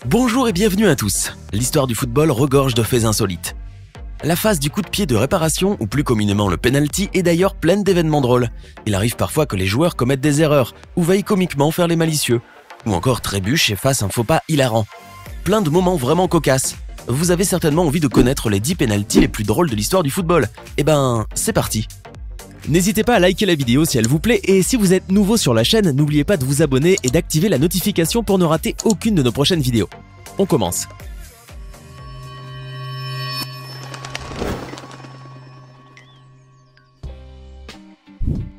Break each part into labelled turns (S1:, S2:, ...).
S1: Bonjour et bienvenue à tous. L'histoire du football regorge de faits insolites. La phase du coup de pied de réparation, ou plus communément le penalty, est d'ailleurs pleine d'événements drôles. Il arrive parfois que les joueurs commettent des erreurs, ou veuillent comiquement faire les malicieux, ou encore trébuchent et fassent un faux pas hilarant. Plein de moments vraiment cocasses. Vous avez certainement envie de connaître les 10 penaltys les plus drôles de l'histoire du football. Eh ben, c'est parti. N'hésitez pas à liker la vidéo si elle vous plaît, et si vous êtes nouveau sur la chaîne, n'oubliez pas de vous abonner et d'activer la notification pour ne rater aucune de nos prochaines vidéos. On commence.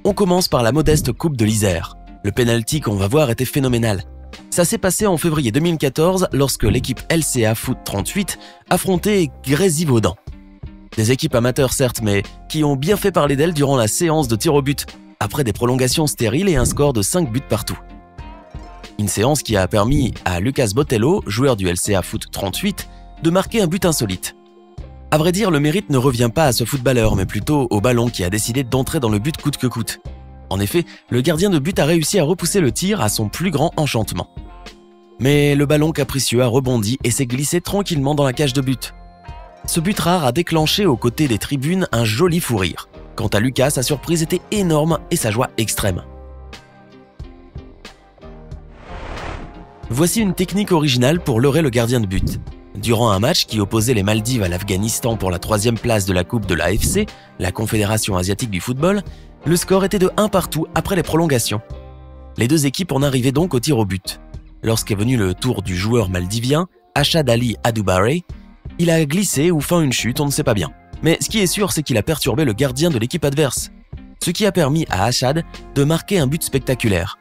S1: On commence par la modeste Coupe de l'Isère. Le penalty qu'on va voir était phénoménal. Ça s'est passé en février 2014 lorsque l'équipe LCA Foot 38 affrontait Grésivaudan. Des équipes amateurs certes, mais qui ont bien fait parler d'elles durant la séance de tir au but, après des prolongations stériles et un score de 5 buts partout. Une séance qui a permis à Lucas Botelho, joueur du LCA Foot 38, de marquer un but insolite. À vrai dire, le mérite ne revient pas à ce footballeur, mais plutôt au ballon qui a décidé d'entrer dans le but coûte que coûte. En effet, le gardien de but a réussi à repousser le tir à son plus grand enchantement. Mais le ballon capricieux a rebondi et s'est glissé tranquillement dans la cage de but. Ce but rare a déclenché aux côtés des tribunes un joli fou rire. Quant à Lucas, sa surprise était énorme et sa joie extrême. Voici une technique originale pour leurrer le gardien de but. Durant un match qui opposait les Maldives à l'Afghanistan pour la 3e place de la Coupe de l'AFC, la Confédération asiatique du football, le score était de 1 partout après les prolongations. Les deux équipes en arrivaient donc au tir au but. Lorsqu'est venu le tour du joueur maldivien, Ashad Ali Adoubare, il a glissé ou fait une chute, on ne sait pas bien. Mais ce qui est sûr, c'est qu'il a perturbé le gardien de l'équipe adverse, ce qui a permis à Ashad de marquer un but spectaculaire.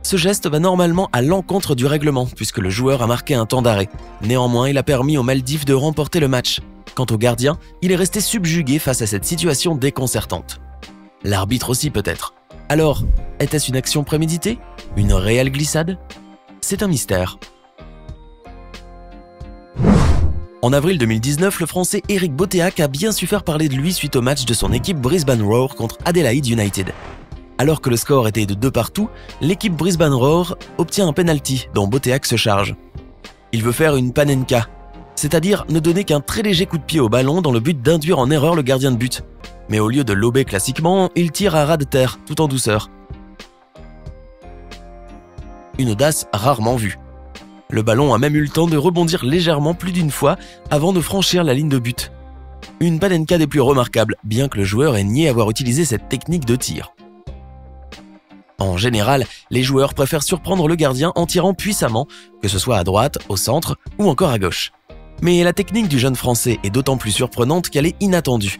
S1: Ce geste va normalement à l'encontre du règlement, puisque le joueur a marqué un temps d'arrêt. Néanmoins, il a permis aux Maldives de remporter le match. Quant au gardien, il est resté subjugué face à cette situation déconcertante. L'arbitre aussi peut-être. Alors, était-ce une action préméditée? Une réelle glissade? C'est un mystère. En avril 2019, le Français Eric Boteach a bien su faire parler de lui suite au match de son équipe Brisbane Roar contre Adelaide United. Alors que le score était de 2 partout, l'équipe Brisbane Roar obtient un penalty dont Boteach se charge. Il veut faire une panenka, c'est-à-dire ne donner qu'un très léger coup de pied au ballon dans le but d'induire en erreur le gardien de but. Mais au lieu de lober classiquement, il tire à ras de terre, tout en douceur. Une audace rarement vue. Le ballon a même eu le temps de rebondir légèrement plus d'une fois avant de franchir la ligne de but. Une panenka des plus remarquables, bien que le joueur ait nié avoir utilisé cette technique de tir. En général, les joueurs préfèrent surprendre le gardien en tirant puissamment, que ce soit à droite, au centre ou encore à gauche. Mais la technique du jeune Français est d'autant plus surprenante qu'elle est inattendue.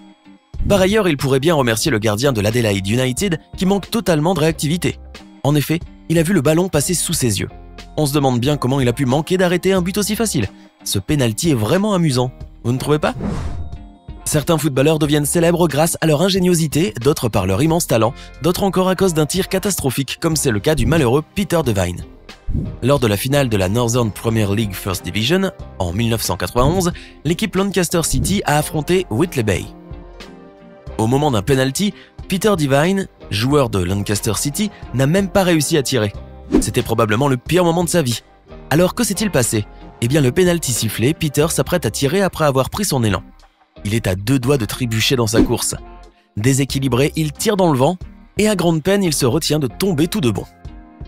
S1: Par ailleurs, il pourrait bien remercier le gardien de l'Adelaide United qui manque totalement de réactivité. En effet, il a vu le ballon passer sous ses yeux. On se demande bien comment il a pu manquer d'arrêter un but aussi facile. Ce penalty est vraiment amusant, vous ne trouvez pas? Certains footballeurs deviennent célèbres grâce à leur ingéniosité, d'autres par leur immense talent, d'autres encore à cause d'un tir catastrophique, comme c'est le cas du malheureux Peter Devine. Lors de la finale de la Northern Premier League First Division, en 1991, l'équipe Lancaster City a affronté Whitley Bay. Au moment d'un penalty, Peter Devine, joueur de Lancaster City, n'a même pas réussi à tirer. C'était probablement le pire moment de sa vie. Alors que s'est-il passé? Eh bien le penalty sifflé, Peter s'apprête à tirer après avoir pris son élan. Il est à 2 doigts de trébucher dans sa course. Déséquilibré, il tire dans le vent et à grande peine, il se retient de tomber tout de bon.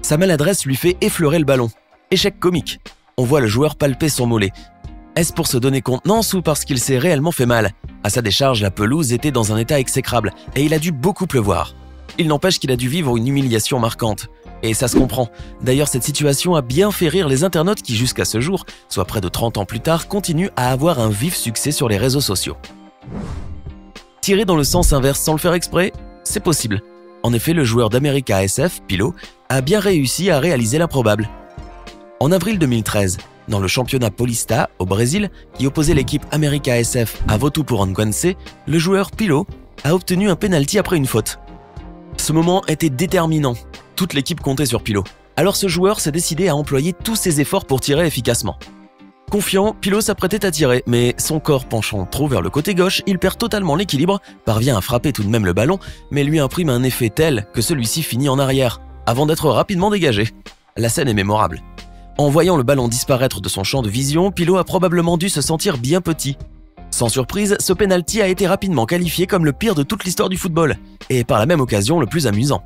S1: Sa maladresse lui fait effleurer le ballon. Échec comique. On voit le joueur palper son mollet. Est-ce pour se donner contenance ou parce qu'il s'est réellement fait mal? À sa décharge, la pelouse était dans un état exécrable et il a dû beaucoup pleuvoir. Il n'empêche qu'il a dû vivre une humiliation marquante. Et ça se comprend. D'ailleurs, cette situation a bien fait rire les internautes qui, jusqu'à ce jour, soit près de 30 ans plus tard, continuent à avoir un vif succès sur les réseaux sociaux. Tirer dans le sens inverse sans le faire exprès, c'est possible. En effet, le joueur d'América SF, Pilo, a bien réussi à réaliser l'improbable. En avril 2013, dans le championnat Paulista, au Brésil, qui opposait l'équipe América SF à Votuporangwense, le joueur Pilo a obtenu un penalty après une faute. Ce moment était déterminant. Toute l'équipe comptait sur Pilo. Alors ce joueur s'est décidé à employer tous ses efforts pour tirer efficacement. Confiant, Pilo s'apprêtait à tirer, mais son corps penchant trop vers le côté gauche, il perd totalement l'équilibre, parvient à frapper tout de même le ballon, mais lui imprime un effet tel que celui-ci finit en arrière, avant d'être rapidement dégagé. La scène est mémorable. En voyant le ballon disparaître de son champ de vision, Pilot a probablement dû se sentir bien petit. Sans surprise, ce penalty a été rapidement qualifié comme le pire de toute l'histoire du football, et par la même occasion le plus amusant.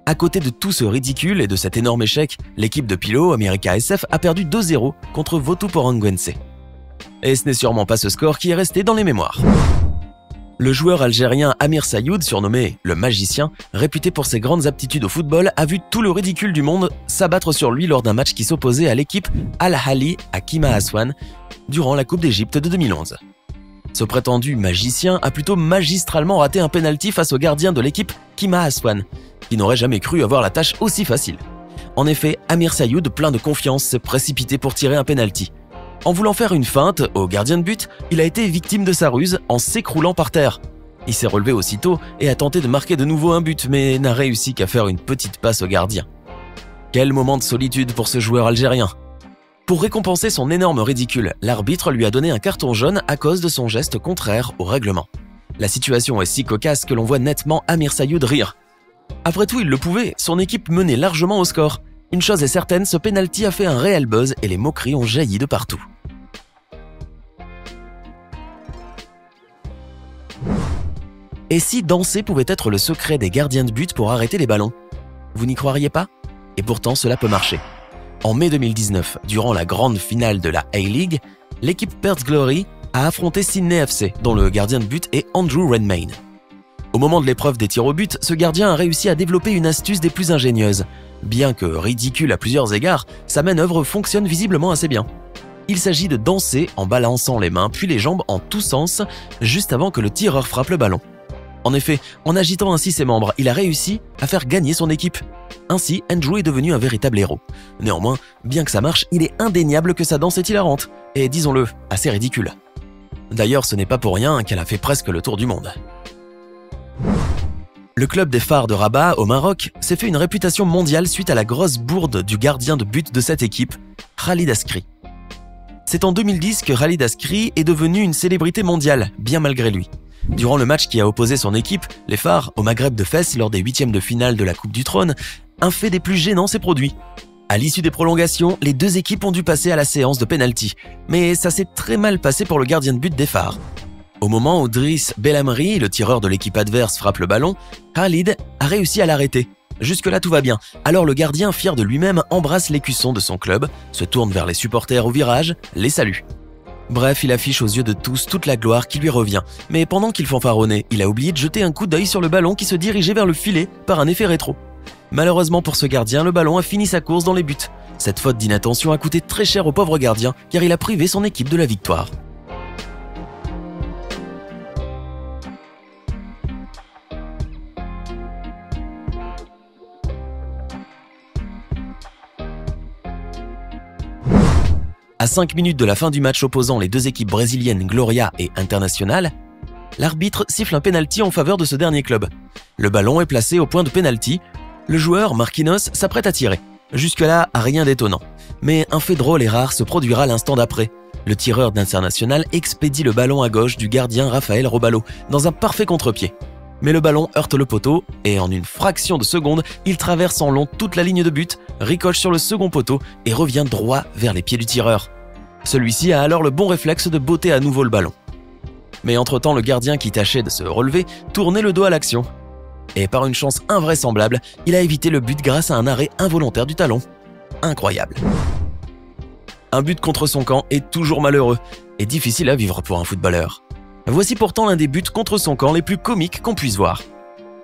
S1: À côté de tout ce ridicule et de cet énorme échec, l'équipe de Pilot, America SF, a perdu 2-0 contre Votuporangwense. Et ce n'est sûrement pas ce score qui est resté dans les mémoires. Le joueur algérien Amir Sayoud, surnommé le magicien, réputé pour ses grandes aptitudes au football, a vu tout le ridicule du monde s'abattre sur lui lors d'un match qui s'opposait à l'équipe Al-Ahli à Kima Aswan durant la Coupe d'Égypte de 2011. Ce prétendu magicien a plutôt magistralement raté un penalty face au gardien de l'équipe Kima Aswan, qui n'aurait jamais cru avoir la tâche aussi facile. En effet, Amir Sayoud, plein de confiance, s'est précipité pour tirer un penalty. En voulant faire une feinte au gardien de but, il a été victime de sa ruse en s'écroulant par terre. Il s'est relevé aussitôt et a tenté de marquer de nouveau un but, mais n'a réussi qu'à faire une petite passe au gardien. Quel moment de solitude pour ce joueur algérien! Pour récompenser son énorme ridicule, l'arbitre lui a donné un carton jaune à cause de son geste contraire au règlement. La situation est si cocasse que l'on voit nettement Amir Sayoud rire. Après tout, il le pouvait, son équipe menait largement au score. Une chose est certaine, ce penalty a fait un réel buzz et les moqueries ont jailli de partout. Et si danser pouvait être le secret des gardiens de but pour arrêter les ballons? Vous n'y croiriez pas? Et pourtant, cela peut marcher. En mai 2019, durant la grande finale de la A-League, l'équipe Perth Glory a affronté Sydney FC, dont le gardien de but est Andrew Redmayne. Au moment de l'épreuve des tirs au but, ce gardien a réussi à développer une astuce des plus ingénieuses. Bien que ridicule à plusieurs égards, sa manœuvre fonctionne visiblement assez bien. Il s'agit de danser en balançant les mains puis les jambes en tous sens, juste avant que le tireur frappe le ballon. En effet, en agitant ainsi ses membres, il a réussi à faire gagner son équipe. Ainsi, Andrew est devenu un véritable héros. Néanmoins, bien que ça marche, il est indéniable que sa danse est hilarante, et disons-le, assez ridicule. D'ailleurs, ce n'est pas pour rien qu'elle a fait presque le tour du monde. Le club des Phares de Rabat, au Maroc, s'est fait une réputation mondiale suite à la grosse bourde du gardien de but de cette équipe, Khalid Askri. C'est en 2010 que Khalid Askri est devenu une célébrité mondiale, bien malgré lui. Durant le match qui a opposé son équipe, les Phares, au Maghreb de Fès lors des 8e de finale de la Coupe du Trône, un fait des plus gênants s'est produit. À l'issue des prolongations, les deux équipes ont dû passer à la séance de penalty, mais ça s'est très mal passé pour le gardien de but des Phares. Au moment où Driss Belhamri, le tireur de l'équipe adverse, frappe le ballon, Khalid a réussi à l'arrêter. Jusque-là tout va bien, alors le gardien, fier de lui-même, embrasse l'écusson de son club, se tourne vers les supporters au virage, les salue. Bref, il affiche aux yeux de tous toute la gloire qui lui revient, mais pendant qu'il fanfaronnait, il a oublié de jeter un coup d'œil sur le ballon qui se dirigeait vers le filet par un effet rétro. Malheureusement pour ce gardien, le ballon a fini sa course dans les buts. Cette faute d'inattention a coûté très cher au pauvre gardien, car il a privé son équipe de la victoire. À 5 minutes de la fin du match opposant les deux équipes brésiliennes Gloria et Internacional, l'arbitre siffle un penalty en faveur de ce dernier club. Le ballon est placé au point de penalty. Le joueur, Marquinhos, s'apprête à tirer. Jusque-là, rien d'étonnant. Mais un fait drôle et rare se produira l'instant d'après. Le tireur d'Internacional expédie le ballon à gauche du gardien Rafael Robalo, dans un parfait contre-pied. Mais le ballon heurte le poteau et en une fraction de seconde, il traverse en long toute la ligne de but, ricoche sur le second poteau et revient droit vers les pieds du tireur. Celui-ci a alors le bon réflexe de botter à nouveau le ballon. Mais entre-temps, le gardien qui tâchait de se relever tournait le dos à l'action. Et par une chance invraisemblable, il a évité le but grâce à un arrêt involontaire du talon. Incroyable. Un but contre son camp est toujours malheureux et difficile à vivre pour un footballeur. Voici pourtant l'un des buts contre son camp les plus comiques qu'on puisse voir.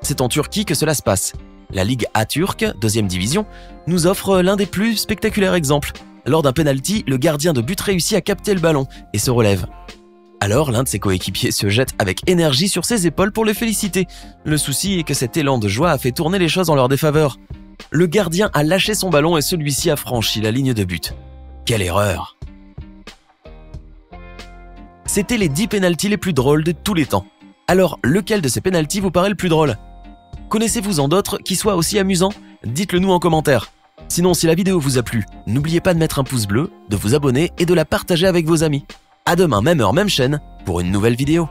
S1: C'est en Turquie que cela se passe. La Ligue A turque, 2e division, nous offre l'un des plus spectaculaires exemples. Lors d'un penalty, le gardien de but réussit à capter le ballon et se relève. Alors l'un de ses coéquipiers se jette avec énergie sur ses épaules pour le féliciter. Le souci est que cet élan de joie a fait tourner les choses en leur défaveur. Le gardien a lâché son ballon et celui-ci a franchi la ligne de but. Quelle erreur! C'était les 10 pénaltys les plus drôles de tous les temps. Alors, lequel de ces pénaltys vous paraît le plus drôle? Connaissez-vous-en d'autres qui soient aussi amusants? Dites-le nous en commentaire. Sinon, si la vidéo vous a plu, n'oubliez pas de mettre un pouce bleu, de vous abonner et de la partager avec vos amis. À demain, même heure, même chaîne, pour une nouvelle vidéo.